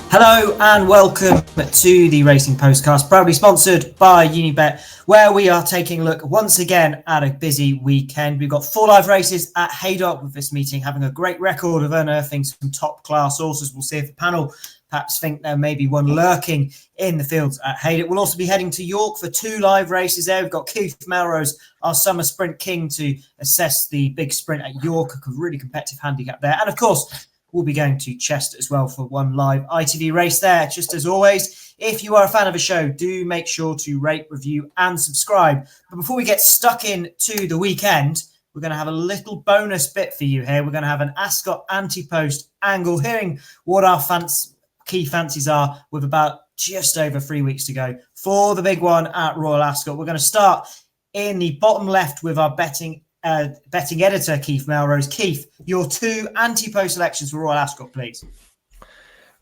Hello and welcome to the Racing Postcast, proudly sponsored by Unibet, where we are taking a look once again at a busy weekend. We've got 4 live races at Haydock, with this meeting having a great record of unearthing some top-class horses. We'll see if the panel perhaps think there may be one lurking in the fields at Haydock. We'll also be heading to York for 2 live races there. We've got Keith Melrose, our summer sprint king, to assess the big sprint at York, a really competitive handicap there. And of course, we'll be going to Chester as well for 1 live ITV race there. Just as always, if you are a fan of the show, do make sure to rate, review and subscribe. But before we get stuck into the weekend, we're going to have a little bonus bit for you here. We're going to have an Ascot Ante-post angle, hearing what our key fancies are with about just over 3 weeks to go for the big one at Royal Ascot. We're going to start in the bottom left with our betting editor, Keith Melrose. Keith, your 2 Ante-post selections for Royal Ascot, please.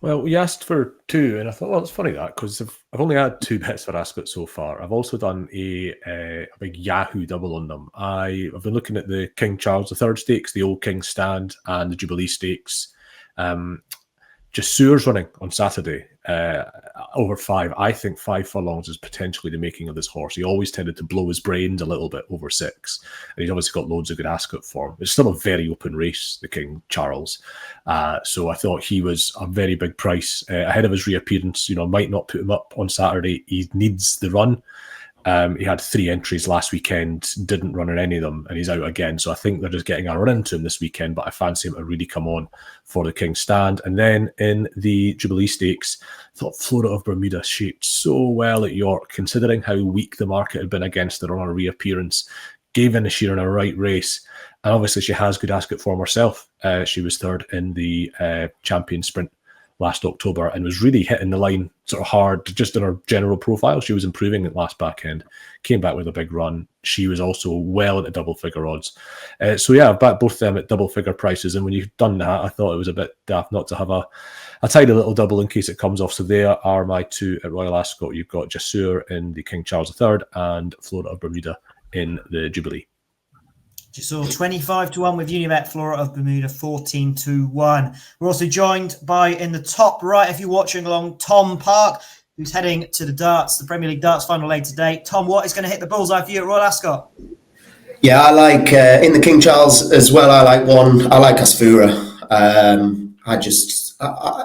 Well, we asked for 2, and I thought, well, it's funny that, because I've only had 2 bets for Ascot so far. I've also done a big Yahoo double on them. I've been looking at the King Charles III Stakes, the Old King Stand, and the Jubilee Stakes. Jassur's running on Saturday over 5. I think 5 furlongs is potentially the making of this horse. He always tended to blow his brains a little bit over 6. And he's obviously got loads of good Ascot form. It's still a very open race, the King Charles. So I thought he was a very big price ahead of his reappearance. Might not put him up on Saturday. He needs the run. He had 3 entries last weekend, didn't run in any of them, and he's out again. So I think they're just getting a run into him this weekend, but I fancy him to really come on for the King Stand. And then in the Jubilee Stakes, I thought Flora of Bermuda shaped so well at York, considering how weak the market had been against her on her reappearance. Gave in a sheer in a right race. And obviously she has good Ascot form herself. She was 3rd in the Champion Sprint last October and was really hitting the line sort of hard just in her general profile. She was improving at last back end, came back with a big run. She was also well at double figure odds. So yeah, I've backed both of them at double figure prices. And when you've done that, I thought it was a bit daft not to have a tiny little double in case it comes off. So there are my 2 at Royal Ascot. You've got Jassur in the King Charles III and Flora of Bermuda in the Jubilee. Just saw 25-1 with Unibet, Flora of Bermuda 14-1. We're also joined by, in the top right, if you're watching along, Tom Park, who's heading to the Premier League darts final later today. Tom, what is going to hit the bullseye for you at Royal Ascot? Yeah, I like in the King Charles as well. I like Asfoora.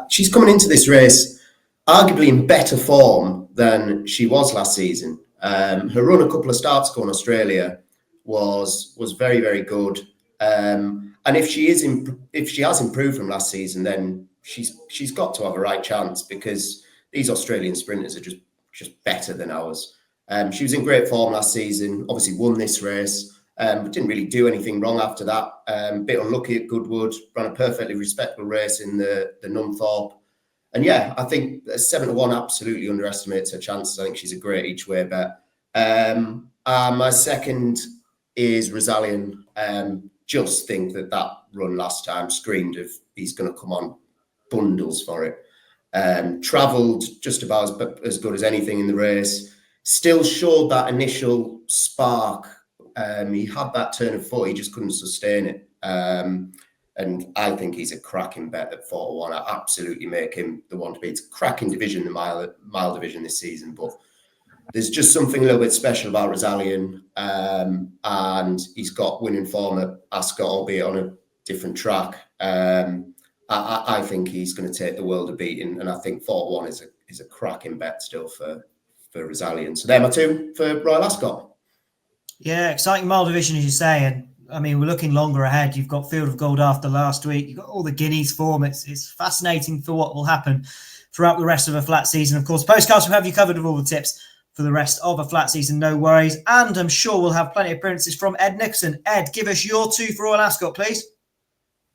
She's coming into this race arguably in better form than she was last season. Her run a couple of starts ago in Australia was very, very good. And if she has improved from last season, then she's got to have a right chance, because these Australian sprinters are just better than ours. She was in great form last season, obviously won this race, but didn't really do anything wrong after that. Bit unlucky at Goodwood, ran a perfectly respectable race in the Nunthorpe. And yeah, I think 7-1 absolutely underestimates her chances. I think she's a great each way bet. My second is Rosalian. Just think that run last time screamed of he's going to come on bundles for it. Travelled just about as good as anything in the race. Still showed that initial spark. He had that turn of foot, he just couldn't sustain it. And I think he's a cracking bet at 4-1. I absolutely make him the one to beat. It's a cracking division, the mile division this season, but there's just something a little bit special about Rosalian, and he's got winning form at Ascot, albeit on a different track. I think he's going to take the world a beating, and I think 4-1 is a cracking bet still for Rosalian. So they're my 2 for Royal Ascot. Yeah, exciting mile division, as you say, and I mean, we're looking longer ahead. You've got Field of Gold after last week. You've got all the Guineas form. It's fascinating for what will happen throughout the rest of a flat season. Of course, Postcast will have you covered with all the tips for the rest of a flat season, no worries. And I'm sure we'll have plenty of appearances from Ed Nicholson. Ed, give us your 2 for Royal Ascot, please.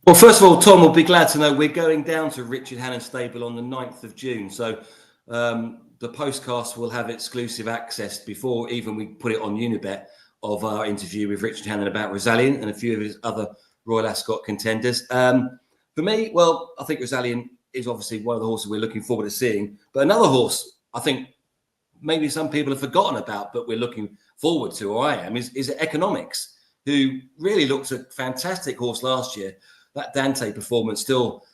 Well, first of all, Tom will be glad to know we're going down to Richard Hannon Stable on the 9th of June. So the Postcast will have exclusive access before even we put it on Unibet of our interview with Richard Hannon about Rosalian and a few of his other Royal Ascot contenders. For me, well, I think Rosalian is obviously one of the horses we're looking forward to seeing. But another horse I think maybe some people have forgotten about, but we're looking forward to, or I am, is Economics, who really looked a fantastic horse last year. That Dante performance still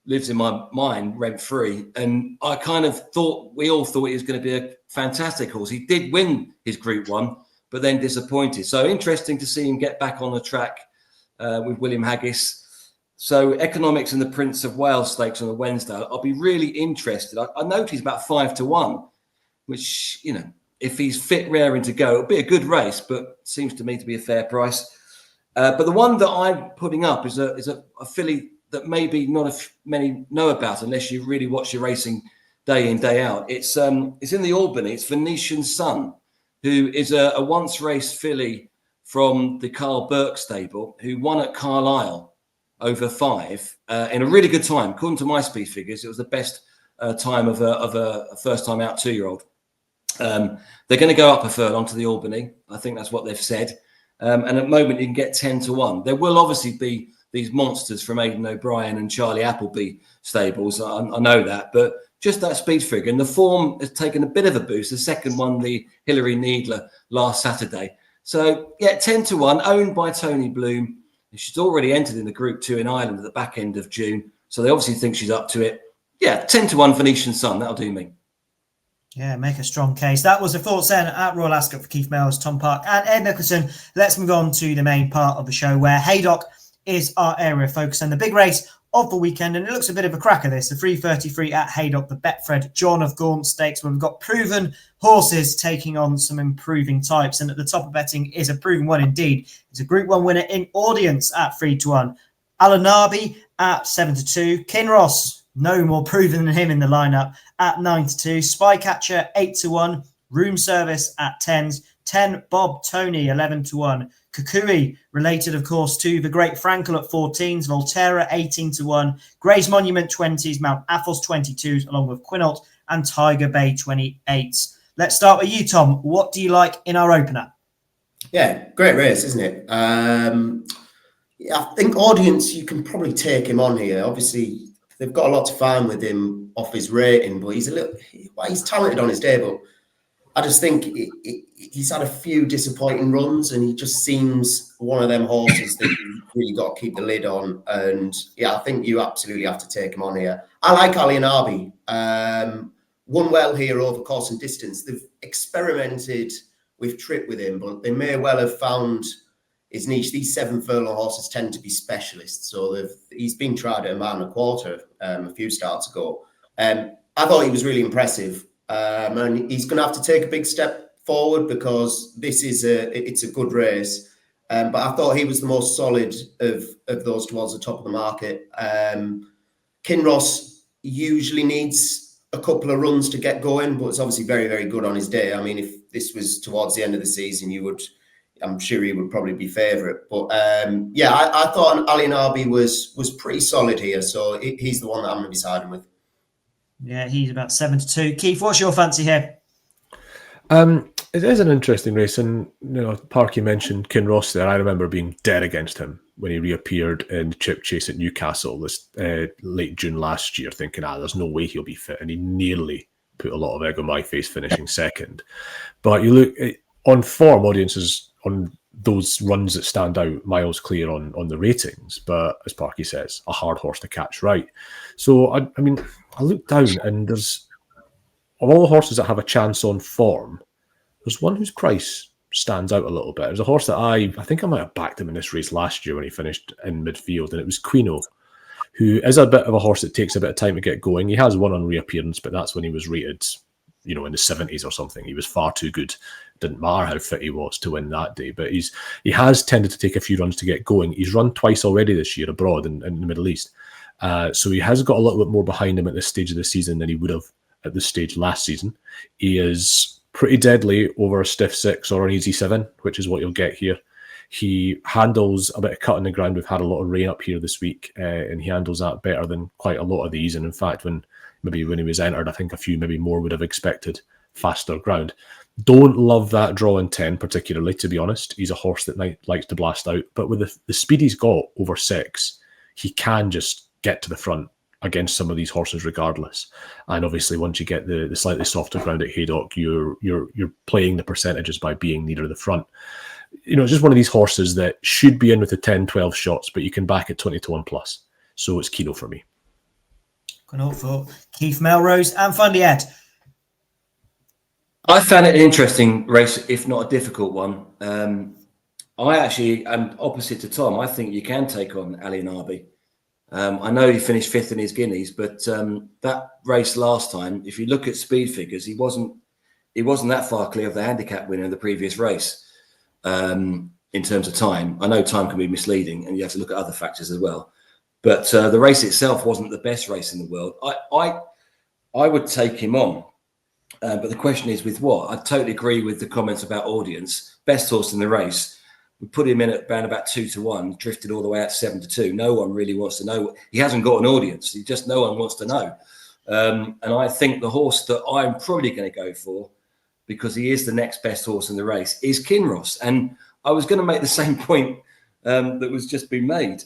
lives in my mind rent free. And I kind of thought, we all thought he was going to be a fantastic horse. He did win his Group 1, but then disappointed. So interesting to see him get back on the track with William Haggis. So Economics and the Prince of Wales Stakes on a Wednesday. I'll be really interested. I noticed he's about 5-1, which, you know, if he's fit, raring to go, it'll be a good race, but seems to me to be a fair price. But the one that I'm putting up is a filly that maybe not many know about unless you really watch your racing day in, day out. It's in the Albany. It's Venetian Sun, who is a once raced filly from the Carl Burke stable, who won at Carlisle over 5 in a really good time. According to my speed figures, it was the best time of a first time out 2-year-old. They're going to go up a furlong to the Albany. I think that's what they've said. And at the moment, you can get 10-1. There will obviously be these monsters from Aidan O'Brien and Charlie Appleby stables. I know that. But just that speed figure. And the form has taken a bit of a boost. The second one, the Hilary Needler last Saturday. So, yeah, 10-1, owned by Tony Bloom. She's already entered in the Group 2 in Ireland at the back end of June. So they obviously think she's up to it. Yeah, 10-1 Venetian Sun. That'll do me. Yeah, make a strong case. That was the thoughts then at Royal Ascot for Keith Melrose, Tom Park and Ed Nicholson. Let's move on to the main part of the show where Haydock is our area of focus and the big race of the weekend. And it looks a bit of a cracker, this. The 3:33 at Haydock, the Betfred John of Gaunt Stakes, where we've got proven horses taking on some improving types. And at the top of betting is a proven one indeed. It's a Group 1 winner in audience at 3-1. Alanabi at 7-2. Kinross, no more proven than him in the lineup, at 9-2. Spycatcher 8-1. Room Service at 10s. 10 Bob Tony 11-1. Kukui, related of course to the Great Frankel at 14s. Volterra 18-1. Gray's Monument 20s. Mount Athos 22s, along with Quinault and Tiger Bay 28s. Let's start with you, Tom. What do you like in our opener? Yeah, great race, isn't it? I think audience, you can probably take him on here. Obviously, they've got a lot to find with him off his rating, but he's talented on his day. But I just think he's had a few disappointing runs, and he just seems one of them horses that you've really got to keep the lid on. And yeah, I think you absolutely have to take him on here. I like Ali and Arby. Won well here over course and distance. They've experimented with trip with him, but they may well have found his niche. These 7 furlong horses tend to be specialists, so he's been tried at £1.25 a few starts ago. I thought he was really impressive, and he's going to have to take a big step forward because it's a good race. But I thought he was the most solid of those towards the top of the market. Kinross usually needs a couple of runs to get going, but it's obviously very, very good on his day. I mean, if this was towards the end of the season, I'm sure he would probably be favourite. But I thought Ali Narbi was pretty solid here, so he's the one that I'm going to be siding with. Yeah, he's about 7-2. Keith, what's your fancy here? It is an interesting race, and Parky mentioned Kinross there. I remember being dead against him when he reappeared in the Chip Chase at Newcastle this late June last year, thinking, there's no way he'll be fit, and he nearly put a lot of egg on my face, finishing second. But you look on form, audiences on those runs that stand out miles clear on the ratings, but as Parky says, a hard horse to catch right. So I mean, I look down, and there's, of all the horses that have a chance on form, there's one whose price stands out a little bit. There's a horse that I think I might have backed him in this race last year when he finished in midfield, and it was Quinault, who is a bit of a horse that takes a bit of time to get going. He has won on reappearance, but that's when he was rated, in the 70s or something. He was far too good. Didn't matter how fit he was to win that day, but he has tended to take a few runs to get going. He's run twice already this year abroad in the Middle East. So he has got a little bit more behind him at this stage of the season than he would have at this stage last season. He is pretty deadly over a stiff 6 or an easy 7, which is what you'll get here. He handles a bit of cut in the ground. We've had a lot of rain up here this week, and he handles that better than quite a lot of these. And in fact, when he was entered, I think a few maybe more would have expected faster ground. Don't love that draw in 10 particularly, to be honest. He's a horse that likes to blast out, but with the speed he's got over 6, he can just get to the front against some of these horses regardless. And obviously once you get the slightly softer ground at Haydock, you're playing the percentages by being nearer the front. It's just one of these horses that should be in with the 10-12 shots, but you can back at 20-1 plus. So it's Kino for me. Going for Keith Melrose. And finally, Ed. I found it an interesting race, if not a difficult one. I actually am opposite to Tom. I think you can take on Ali Nabi. I know he finished 5th in his Guineas, but that race last time, if you look at speed figures, he wasn't that far clear of the handicap winner in the previous race in terms of time. I know time can be misleading, and you have to look at other factors as well. But the race itself wasn't the best race in the world. I would take him on. But the question is with what? I totally agree with the comments about audience. Best horse in the race. We put him in at around about 2-1, drifted all the way out 7-2. No one really wants to know. He hasn't got an audience. No one wants to know. And I think the horse that I'm probably going to go for, because he is the next best horse in the race, is Kinross. And I was going to make the same point that was just been made.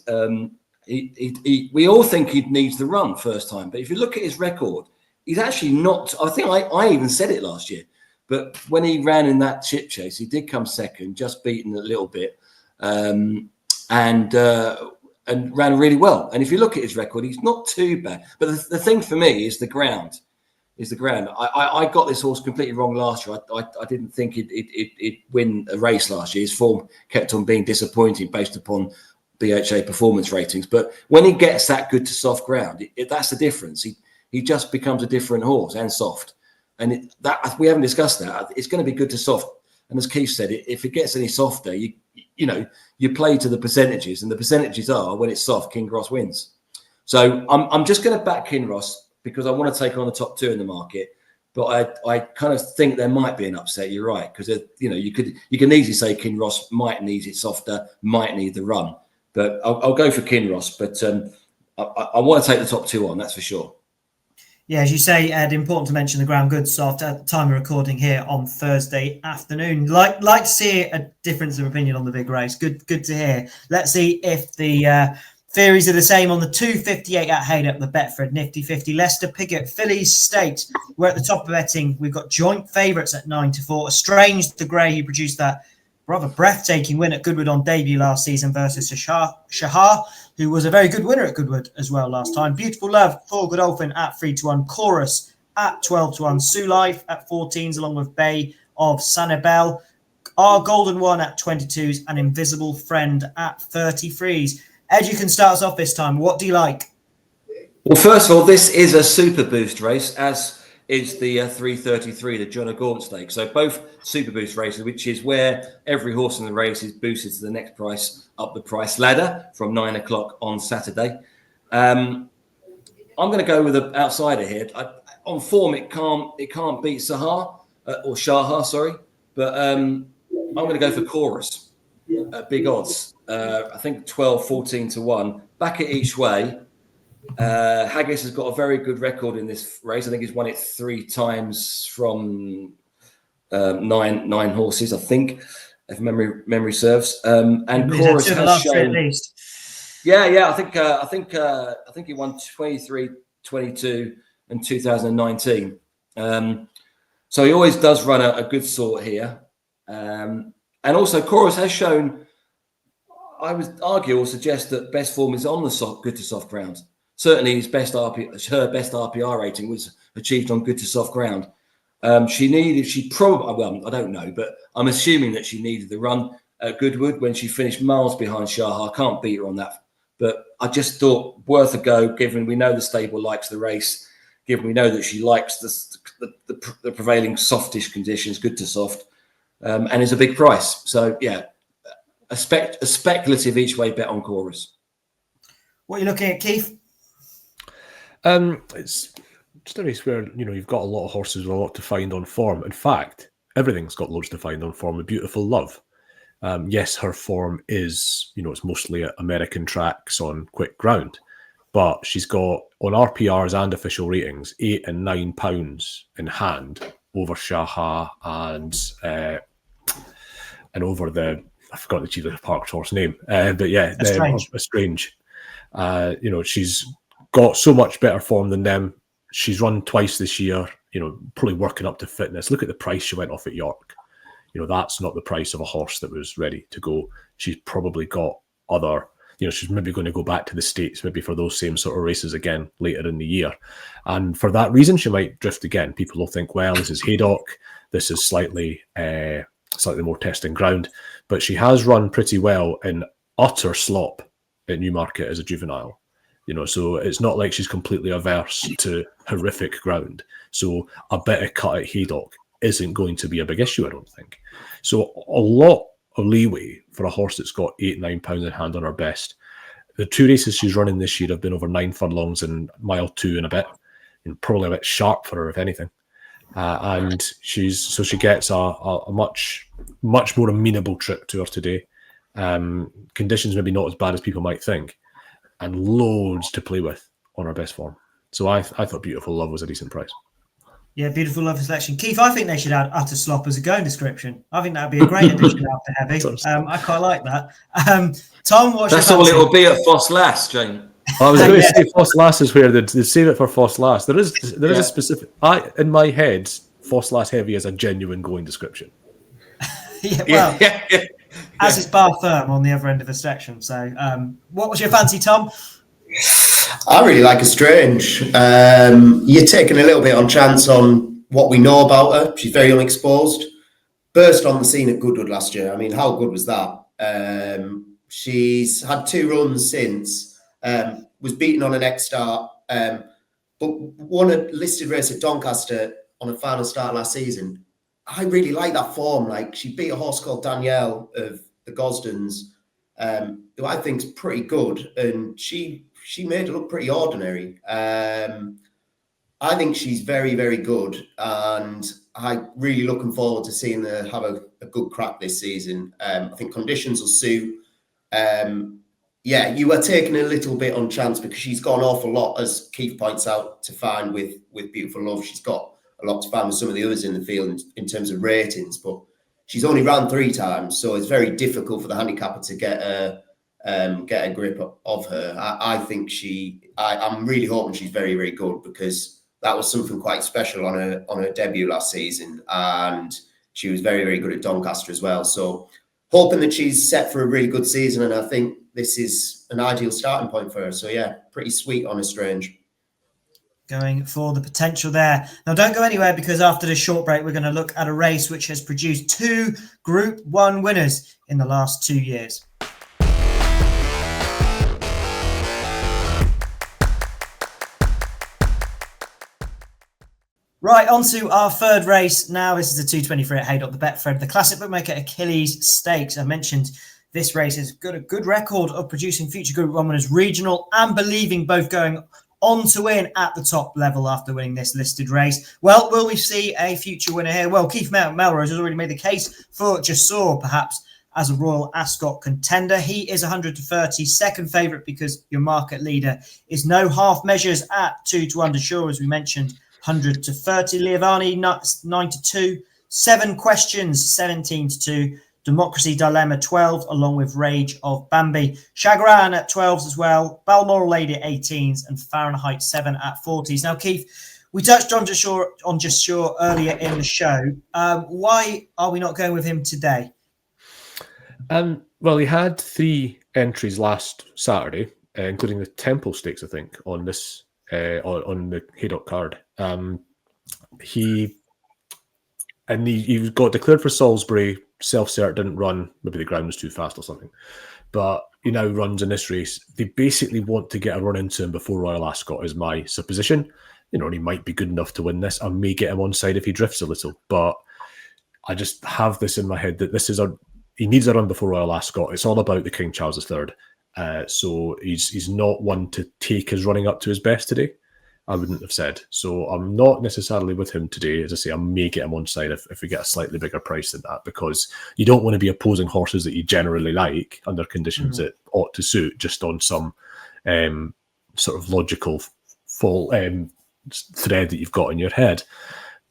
We all think he needs the run first time. But if you look at his record, he's actually not. I think I even said it last year. But when he ran in that chip chase, he did come second, just beaten a little bit, and ran really well. And if you look at his record, he's not too bad. But the thing for me is the ground. I got this horse completely wrong last year. I didn't think it'd win a race last year. His form kept on being disappointing based upon BHA performance ratings. But when he gets that good to soft ground, that's the difference. He just becomes a different horse and soft. And that we haven't discussed that. It's going to be good to soft. And as Keith said, if it gets any softer, you play to the percentages, and the percentages are when it's soft, Kinross wins. So I'm just going to back Kinross because I want to take on the top 2 in the market. But I kind of think there might be an upset. You're right, because you can easily say Kinross might need it softer, might need the run. But I'll go for Kinross. But I want to take the top 2 on. That's for sure. Yeah, as you say, Ed, important to mention the ground good soft at the time of recording here on Thursday afternoon. Like to see a difference of opinion on the big race. Good to hear. Let's see if the theories are the same on the 258 at Haydock, the Betfred Nifty 50. Leicester Piggott, Fillies Stakes. We're at the top of betting. We've got joint favourites at 9-4. Estranged the Grey, who produced that rather breathtaking win at Goodwood on debut last season versus Shahar, who was a very good winner at Goodwood as well last time. Beautiful Love for Godolphin at 3-1. Chorus at 12-1. Sue Life at 14s, along with Bay of Sanibel. Our Golden One at 22s and Invisible Friend at 33s. Ed, you can start us off this time. What do you like? Well, first of all, this is a super boost race, as is the 333, the John Gaunt Stakes. So both super boost races, which is where every horse in the race is boosted to the next price up the price ladder from 9 o'clock on Saturday. I'm going to go with an outsider here. On form, it can't beat Shahar, sorry. But I'm going to go for Chorus at big odds. I think 12, 14-1. Back it each way. Haggis has got a very good record in this race. I think he's won it 3 times from nine horses, I think, if memory serves. And Chorus has shown, at least. Yeah. I think he won 23, 22, and 2019. So he always does run a good sort here. And also Chorus has shown, I would argue or suggest that best form is on the good to soft ground. Certainly, her best RPR rating was achieved on good to soft ground. She probably, well, I don't know, but I'm assuming that she needed the run at Goodwood when she finished miles behind Shahar. Can't beat her on that. But I just thought worth a go, given we know the stable likes the race, given we know that she likes the prevailing softish conditions, good to soft, and it's a big price. So, yeah, a speculative each way bet on Chorus. What are you looking at, Keith? It's just a race where you've got a lot of horses with a lot to find on form. In fact, everything's got loads to find on form. A Beautiful Love, yes, her form is it's mostly at American tracks on quick ground, but she's got on RPRs and official ratings £8 and £9 in hand over Shahar and over I forgot the Chief of the Park's horse name, but yeah, Estrange. She's got so much better form than them. She's run twice this year, probably working up to fitness. Look at the price she went off at York. That's not the price of a horse that was ready to go. She's probably got other she's maybe going to go back to the States maybe for those same sort of races again later in the year. And for that reason, she might drift again. People will think, well, this is Haydock. This is slightly more testing ground. But she has run pretty well in utter slop at Newmarket as a juvenile. So it's not like she's completely averse to horrific ground. So a bit of cut at Haydock isn't going to be a big issue, I don't think. So a lot of leeway for a horse that's got £8-9 in hand on her best. The 2 races she's running this year have been over 9 furlongs and mile 2 and a bit, and probably a bit sharp for her, if anything. And she gets a much more amenable trip to her today. Conditions maybe not as bad as people might think, and loads to play with on her best form. So I thought Beautiful Love was a decent price. Yeah, Beautiful Love selection. Keith, I think they should add Utter Slop as a going description. I think that would be a great addition after Heavy. I quite like that. Tom, what's That's your all fancy? it will be at Foss Lass, Jane. I was going to say Foss Lass is where they'd save it for Foss Lass. There is a specific... in my head, Foss Lass Heavy is a genuine going description. As is Bar Firm on the other end of the section. So what was your fancy, Tom? I really like her Strange. You're taking a little bit on chance on what we know about her. She's very unexposed. Burst on the scene at Goodwood last year. I mean, how good was that? She's had 2 runs since. Was beaten on an next start. But won a listed race at Doncaster on a final start last season. I really like that form. Like, she beat a horse called Danielle of the Gosdens, who I think is pretty good. And she made it look pretty ordinary. I think she's very, very good, and I'm really looking forward to seeing her have a good crack this season. I think conditions will suit. You were taking a little bit on chance because she's got an awful lot, as Keith points out, to find with Beautiful Love. She's got a lot to find with some of the others in the field in terms of ratings, but she's only ran 3 times, so it's very difficult for the handicapper to get a grip of her. I think I'm really hoping she's very, very good, because that was something quite special on her debut last season, and she was very, very good at Doncaster as well. So hoping that she's set for a really good season, and I think this is an ideal starting point for her. So yeah, pretty sweet on a Strange. Going for the potential there. Now, don't go anywhere, because after this short break, we're going to look at a race which has produced 2 Group 1 winners in the last 2 years. Right, on to our third race now. This is the 223 at Haydock, the Betfred, the classic bookmaker Achilles Stakes. I mentioned this race has got a good record of producing future Group 1 winners, regional and believing, both going on to win at the top level after winning this listed race. Well, will we see a future winner here? Well, Keith Melrose has already made the case for Jasor, perhaps, as a Royal Ascot contender. He is 130, second favourite, because your market leader is no half measures at 2-1 Jasor, as we mentioned, 130. Liavani, 9-2. 7 Questions, 17-2. Democracy Dilemma, 12, along with Rage of Bambi. Chagrin at 12s as well. Balmoral Lady at 18s, and Fahrenheit 7 at 40s. Now, Keith, we touched on Jasor earlier in the show. Why are we not going with him today? Well, he had 3 entries last Saturday, including the Temple Stakes, I think, on this on the Haydock card. He got declared for Salisbury. Self-cert didn't run. Maybe the ground was too fast or something. But he now runs in this race. They basically want to get a run into him before Royal Ascot, is my supposition. And he might be good enough to win this. I may get him on side if he drifts a little. But I just have this in my head that he needs a run before Royal Ascot. It's all about the King Charles III. So he's not one to take his running up to his best today, I wouldn't have said. So I'm not necessarily with him today. As I say, I may get him on side if we get a slightly bigger price than that, because you don't want to be opposing horses that you generally like under conditions that ought to suit, just on some sort of logical full thread that you've got in your head.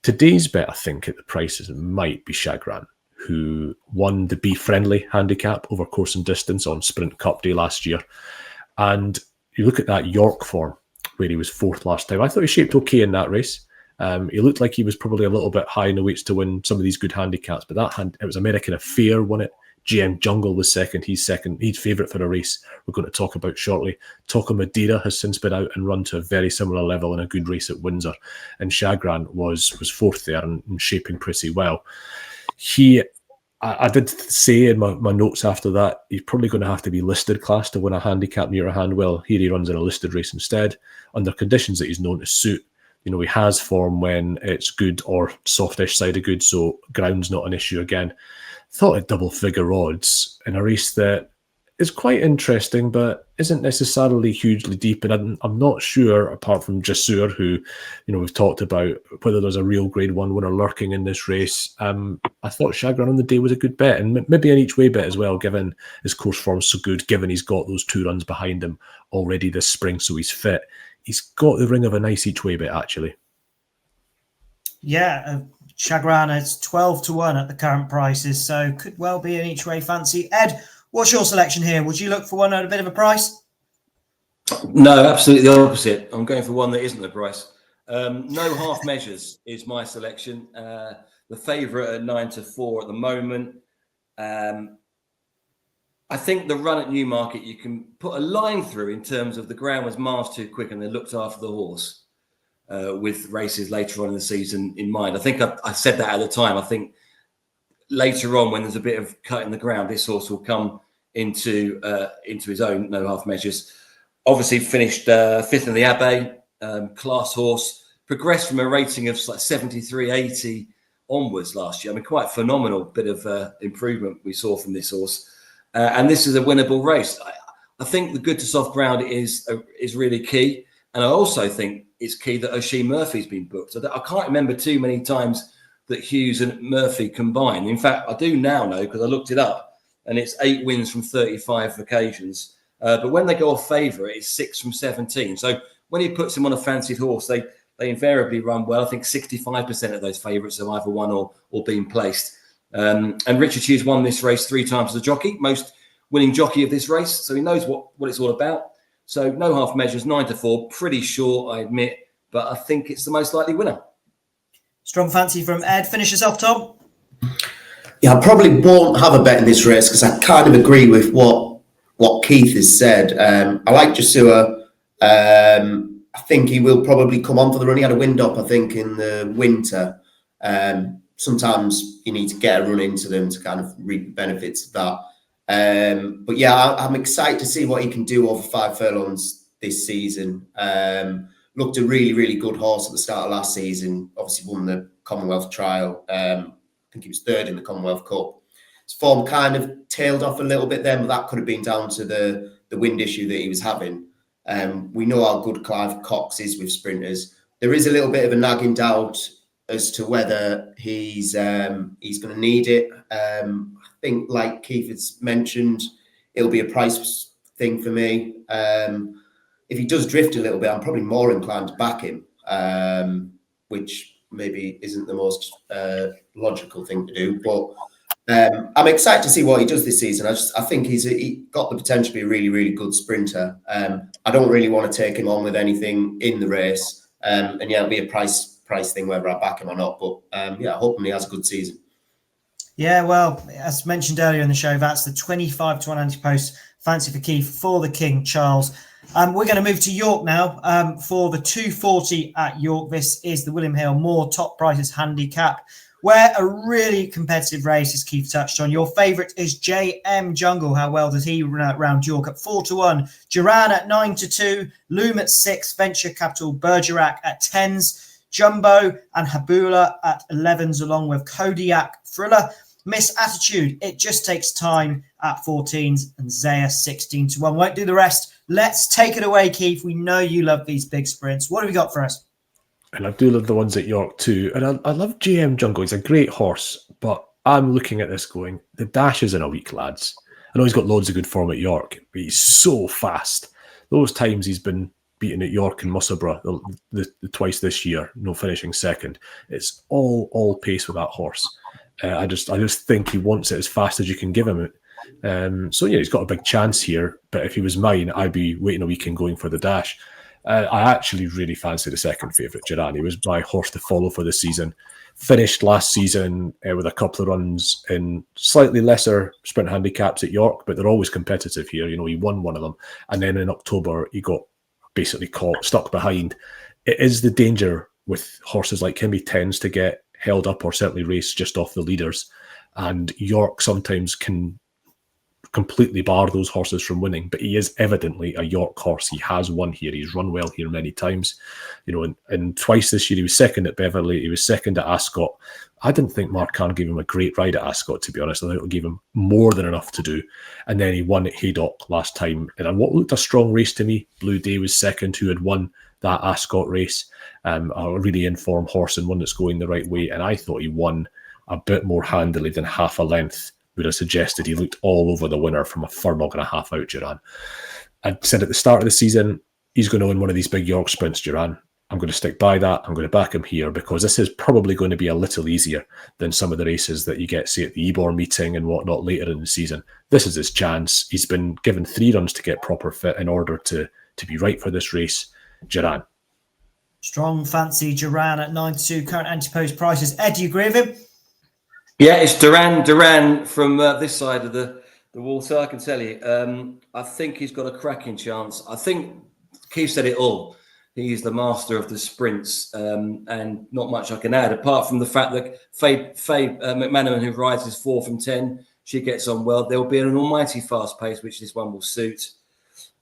Today's bet, I think, at the prices, might be Chagrin, who won the Be Friendly handicap over course and distance on Sprint Cup Day last year. And you look at that York form, where he was 4th last time. I thought he shaped okay in that race. He looked like he was probably a little bit high in the weights to win some of these good handicaps, but it was American Affair won it, GM Jungle was second. He's second. He's favourite for a race we're going to talk about shortly. Toko Madeira has since been out and run to a very similar level in a good race at Windsor. And Chagrin was fourth there and shaping pretty well. I did say in my notes after that, he's probably going to have to be listed class to win a handicap near a Handwell. Here he runs in a listed race instead, under conditions that he's known to suit. You know, he has form when it's good or softish side of good, so ground's not an issue again. Thought at double figure odds in a race that is quite interesting, but isn't necessarily hugely deep. And I'm not sure, apart from Jasur, who, you know, we've talked about, whether there's a real Grade 1 winner lurking in this race. I thought Chagrin on the day was a good bet, and maybe an each way bet as well, given his course form's so good, given he's got those 2 runs behind him already this spring, so he's fit. He's got the ring of a nice each way bet, actually. Yeah, Chagrin is 12-1 at the current prices, so could well be an each way fancy. Ed, what's your selection here? Would you look for one at a bit of a price? No, absolutely the opposite. I'm going for one that isn't the price. No half measures is my selection. The favourite at 9-4 at the moment. I think the run at Newmarket, you can put a line through in terms of the ground was miles too quick and they looked after the horse with races later on in the season in mind. I think I said that at the time. I think later on, when there's a bit of cut in the ground, this horse will come into his own, no half measures. Obviously finished fifth in the Abbey, class horse, progressed from a rating of like 73-80 onwards last year. I mean, quite a phenomenal bit of improvement we saw from this horse. And this is a winnable race. I think the good to soft ground is really key. And I also think it's key that Oisin Murphy's been booked. I can't remember too many times that Hughes and Murphy combined. In fact, I do now know because I looked it up, and it's 8 wins from 35 occasions. But when they go off favourite, it's 6 from 17. So when he puts him on a fancied horse, they invariably run well. I think 65% of those favourites have either won or been placed. And Richard Hughes won this race 3 times as a jockey, most winning jockey of this race. So he knows what it's all about. So no half measures, 9-4, pretty short, I admit, but I think it's the most likely winner. Strong fancy from Ed. Finish us off, Tom. Yeah, I probably won't have a bet in this race because I kind of agree with what Keith has said. I like Jasur. I think he will probably come on for the run. He had a wind up, I think, in the winter. Sometimes you need to get a run into them to kind of reap the benefits of that. But yeah, I'm excited to see what he can do over 5 furlongs this season. Looked a really, really good horse at the start of last season. Obviously won the Commonwealth Trial. I think he was 3rd in the Commonwealth Cup. His form kind of tailed off a little bit then, but that could have been down to the wind issue that he was having. We know how good Clive Cox is with sprinters. There is a little bit of a nagging doubt as to whether he's going to need it. I think, like Keith has mentioned, it'll be a price thing for me. If he does drift a little bit, I'm probably more inclined to back him, which maybe isn't the most logical thing to do. But I'm excited to see what he does this season. I think he got the potential to be a really, really good sprinter. I don't really want to take him on with anything in the race. And yeah, it'll be a price thing whether I back him or not. But yeah, hoping he has a good season. Yeah, well, as mentioned earlier in the show, that's the 25-1 Ante-post fancy for Keith for the King Charles. We're going to move to York now for the 240 at York. This is the William Hale Moore top prices handicap, where a really competitive race, as Keith touched on. Your favourite is JM Jungle. How well does he run around York at 4-1? Duran at 9-2. Loom at 6. Venture Capital Bergerac at 10s. Jumbo and Habula at 11s, along with Kodiak Thriller. Miss Attitude, It Just Takes Time at 14s, and Zaya 16-1. Won't do the rest. Let's take it away, Keith. We know you love these big sprints. What have we got for us? And I do love the ones at York too. And I love GM Jungle. He's a great horse, but I'm looking at this going, the dash is in a week, lads. I know he's got loads of good form at York, but he's so fast. Those times he's been beaten at York and Musselburgh the twice this year, no finishing second. It's all pace with that horse. I just think he wants it as fast as you can give him it. So yeah, he's got a big chance here. But if he was mine, I'd be waiting a week and going for the dash. I actually really fancy the second favourite, Duran. He was my horse to follow for the season. Finished last season with a couple of runs in slightly lesser sprint handicaps at York, but they're always competitive here. You know, he won one of them. And then in October, he got basically caught, stuck behind. It is the danger with horses like him. He tends to get held up or certainly race just off the leaders. And York sometimes can completely bar those horses from winning, but he is evidently a York horse. He has won here. He's run well here many times. You know, and twice this year he was second at Beverley. He was second at Ascot. I didn't think Mark Carn gave him a great ride at Ascot, to be honest. I think it gave him more than enough to do. And then he won at Haydock last time. And what looked a strong race to me, Blue Day was second, who had won that Ascot race. A really informed horse and one that's going the right way. And I thought he won a bit more handily than half a length would have suggested. He looked all over the winner from a furlong and a half out, Duran. I said at the start of the season, he's going to win one of these big York sprints, Duran. I'm going to stick by that. I'm going to back him here because this is probably going to be a little easier than some of the races that you get, say, at the Ebor meeting and whatnot later in the season. This is his chance. He's been given 3 runs to get proper fit in order to be right for this race. Duran. Strong fancy Duran at 9-2, current Ante-post prices. Ed, do you agree with him? Yeah, it's Duran from this side of the wall, so I can tell you. I think he's got a cracking chance. I think Keith said it all. He's the master of the sprints, and not much I can add, apart from the fact that Faye McManaman, who rides, is 4 from 10. She gets on well. There will be an almighty fast pace, which this one will suit.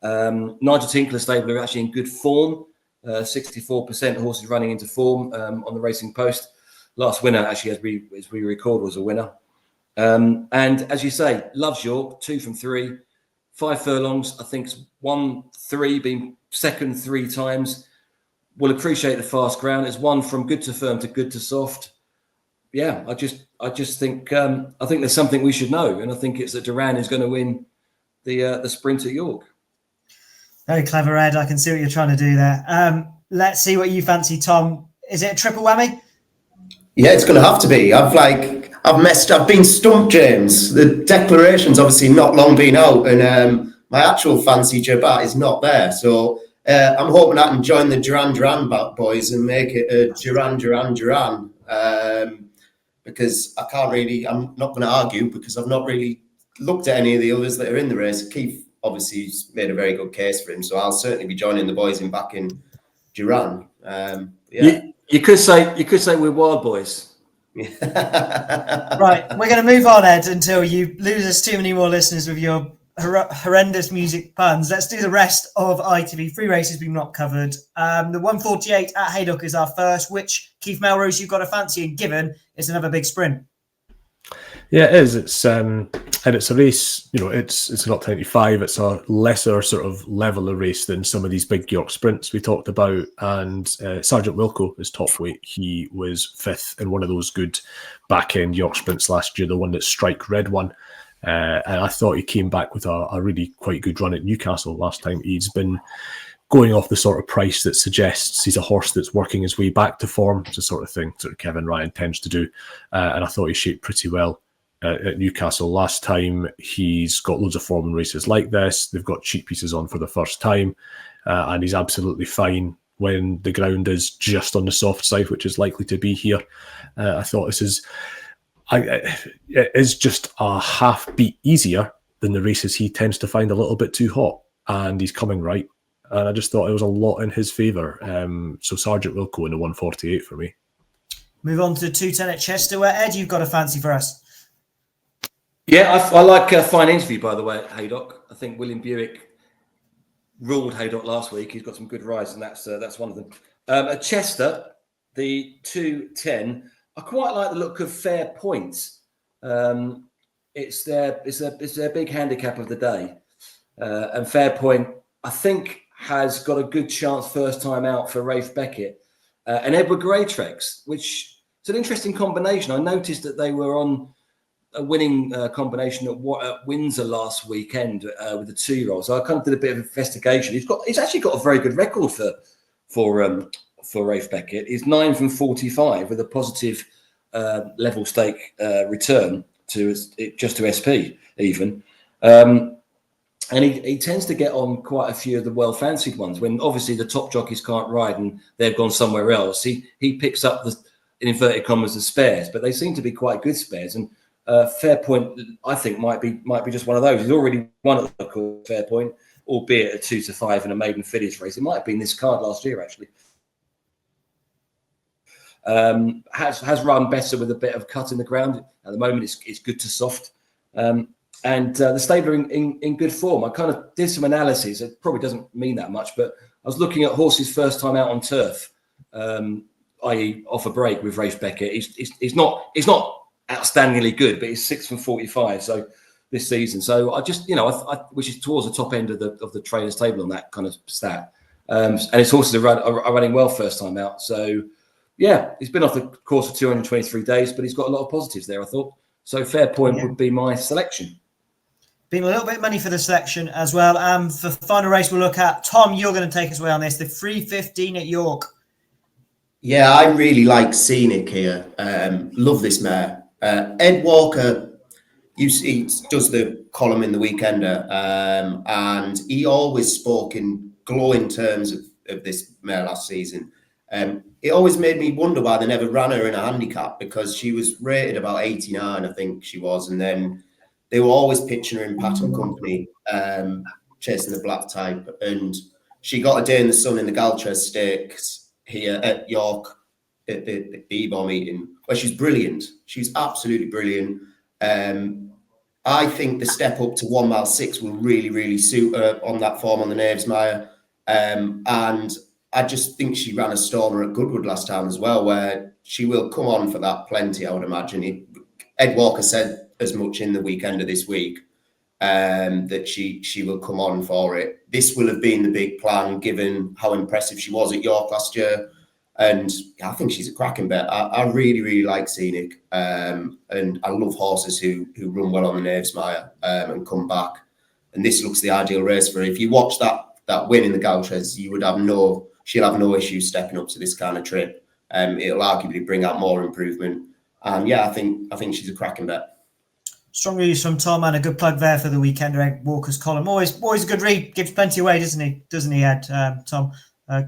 Nigel Tinkler stable are actually in good form. 64% horses running into form on the Racing Post. Last winner, actually, as we record, was a winner. And as you say, loves York, 2 from 3, 5 furlongs. I think it's 1-3, been second 3 times. Will appreciate the fast ground. It's 1 from good to firm to good to soft. Yeah, I just think I think there's something we should know, and I think it's that Duran is going to win the sprint at York. Very clever, Ed. I can see what you're trying to do there. Let's see what you fancy, Tom. Is it a triple whammy? Yeah, it's going to have to be. I've been stumped, James. The declaration's obviously not long been out, and my actual fancy Jabat is not there. So I'm hoping I can join the Duran boys and make it a Duran. Because I'm not going to argue because I've not really looked at any of the others that are in the race. Keith obviously has made a very good case for him, so I'll certainly be joining the boys in backing Duran. Yeah. You could say we're wild boys. Right, we're going to move on, Ed, until you lose us too many more listeners with your horrendous music puns. Let's do the rest of ITV. 3 races we've not covered. The 148 at Haydock is our first, which Keith Melrose you've got a fancy, and given it's another big sprint. Yeah, it is. It's and it's a race. You know, it's not 25. It's a lesser sort of level of race than some of these big York sprints we talked about. And Sergeant Wilco is top weight. He was 5th in one of those good back end York sprints last year, the one that Strike Red won. And I thought he came back with a really quite good run at Newcastle last time. He's been going off the sort of price that suggests he's a horse that's working his way back to form. It's the sort of thing sort of Kevin Ryan tends to do. And I thought he shaped pretty well at Newcastle last time. He's got loads of form in races like this. They've got cheap pieces on for the first time. And he's absolutely fine when the ground is just on the soft side, which is likely to be here. I thought this is... it is just a half beat easier than the races he tends to find a little bit too hot, and he's coming right. And I just thought it was a lot in his favour. So Sergeant Wilco in the 148 for me. Move on to 210 at Chester, where Ed, you've got a fancy for us. Yeah, I like a fine interview, by the way, at Haydock. I think William Buick ruled Haydock last week. He's got some good rides, and that's one of them. At Chester, the 210. I quite like the look of Fair Point. It's their big handicap of the day. And Fair Point, I think, has got a good chance first time out for Rafe Beckett. And Edward Greytrex, which is an interesting combination. I noticed that they were on a winning combination at Windsor last weekend with the 2-year-old. So I kind of did a bit of investigation. He's actually got a very good record for Rafe Beckett. He's 9 from 45 with a positive level stake return to SP even. And he tends to get on quite a few of the well-fancied ones when obviously the top jockeys can't ride and they've gone somewhere else. He picks up the, in inverted commas, the spares, but they seem to be quite good spares. And Fair Point, I think, might be just one of those. He's already won at the course, Fair Point, albeit at 2 to 5 in a maiden Fillies race. It might have been this card last year, actually. Has run better with a bit of cut in the ground. At the moment, it's good to soft. And the stable are in good form. I kind of did some analysis. It probably doesn't mean that much, but I was looking at horses' first time out on turf, i.e. off a break with Rafe Beckett. He's not outstandingly good, but he's 6 from 45. So this season, so I just which is towards the top end of the trainers' table on that kind of stat. And his horses are running well first time out. So yeah, he's been off the course for 223 days, but he's got a lot of positives there, I thought. So Fair Point would be my selection. Been a little bit of money for the selection as well. For the final race we'll look at, Tom, you're going to take us away on this, the 3:15 at York. Yeah, I really like Scenic here. Love this mare. Ed Walker, you see, does the column in the Weekender, and he always spoke in glowing terms of this mare last season. It always made me wonder why they never ran her in a handicap, because she was rated about 89, I think she was, and then they were always pitching her in Patton Company, chasing the black type. And she got a day in the sun in the Galtres Stakes here at York at the EBOR meeting, where she's brilliant. She's absolutely brilliant. I think the step up to 1 mile 6 will really, really suit her on that form on the Knavesmire. And I just think she ran a stormer at Goodwood last time as well, where she will come on for that plenty, I would imagine. Ed Walker said as much in the Weekender this week, that she will come on for it. This will have been the big plan, given how impressive she was at York last year. And I think she's a cracking bet. I really, really like Scenic. And I love horses who run well on the Knavesmire and come back. And this looks the ideal race for her. If you watch that win in the Galtres, she'll have no issue stepping up to this kind of trip. It'll arguably bring out more improvement. I think she's a cracking bet. Strong reviews from Tom, and a good plug there for the Weekender Ed Walker's column. Always a good read. Gives plenty away, doesn't he, Ed? Tom?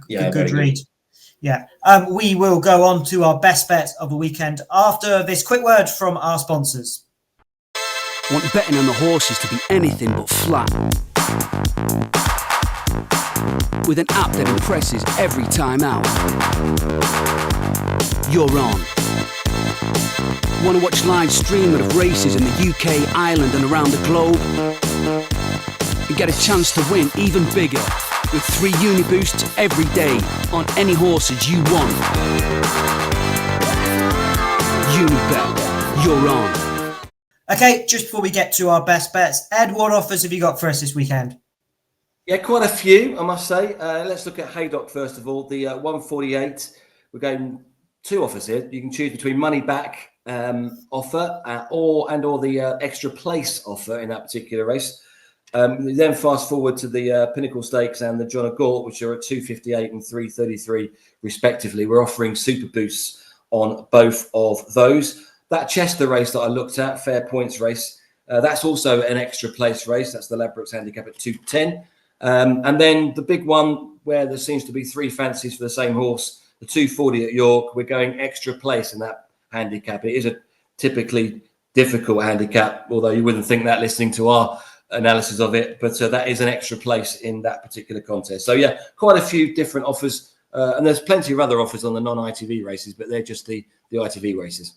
Good read. Yeah. We will go on to our best bets of the weekend after this quick word from our sponsors. Want betting on the horses to be anything but flat? With an app that impresses every time out. You're on. Want to watch live streaming of races in the UK, Ireland and around the globe? And get a chance to win even bigger with 3 Uniboosts every day on any horses you want. Unibet, you're on. Okay, just before we get to our best bets, Ed, what offers have you got for us this weekend? Yeah, quite a few, I must say. Let's look at Haydock first of all. The 148. We're going 2 offers here. You can choose between money back offer or the extra place offer in that particular race. Then fast forward to the Pinnacle Stakes and the John of Gaunt, which are at 258 and 333 respectively. We're offering super boosts on both of those. That Chester race that I looked at, Fair Points race, that's also an extra place race. That's the Ladbrokes Handicap at 210. And then the big one where there seems to be 3 fancies for the same horse, the 240 at York, we're going extra place in that handicap. It is a typically difficult handicap, although you wouldn't think that listening to our analysis of it, but that is an extra place in that particular contest. So yeah, quite a few different offers, and there's plenty of other offers on the non-ITV races, but they're just the ITV races.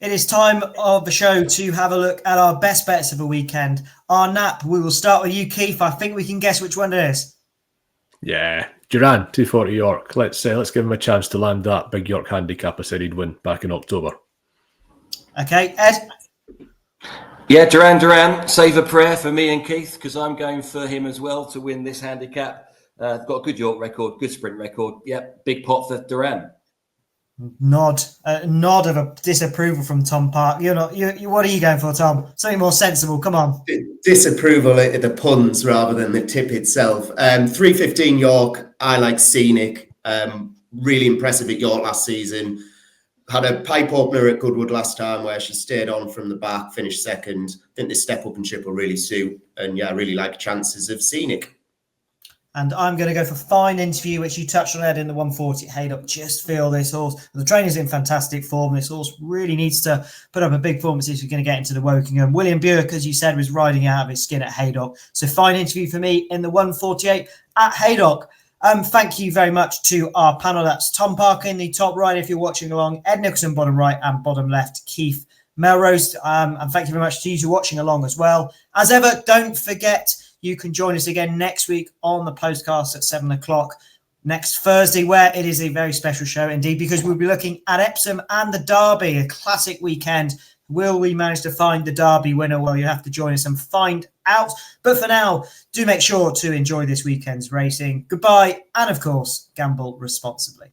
It is time of the show to have a look at our best bets of the weekend. Our nap, we will start with you, Keith. I think we can guess which one it is. Yeah, Duran, 240 York. Let's give him a chance to land that big York handicap I said he'd win back in October. Okay, Ed? Yeah, Duran, save a prayer for me and Keith, because I'm going for him as well to win this handicap. Got a good York record, good sprint record. Yep, big pot for Duran. Nod of a disapproval from Tom Park. What are you going for, Tom? Something more sensible. Come on. Disapproval at the puns rather than the tip itself. 315 York. I like Scenic. Really impressive at York last season. had a pipe opener at Goodwood last time where she stayed on from the back, finished second. I think this step up and chip will really suit. And yeah, I really like chances of Scenic. And I'm going to go for Fine Interview, which you touched on, Ed, in the 140 at Haydock. Just feel this horse. The trainer's in fantastic form. This horse really needs to put up a big performance if you're going to get into the Wokingham. William Buick, as you said, was riding out of his skin at Haydock. So Fine Interview for me in the 148 at Haydock. Thank you very much to our panel. That's Tom Parker in the top right, if you're watching along, Ed Nicholson bottom right, and bottom left, Keith Melrose. And thank you very much to you two watching along as well. As ever, don't forget, you can join us again next week on the podcast at 7 o'clock next Thursday, where it is a very special show indeed, because we'll be looking at Epsom and the Derby, a classic weekend. Will we manage to find the Derby winner? Well, you have to join us and find out. But for now, do make sure to enjoy this weekend's racing. Goodbye, and of course, gamble responsibly.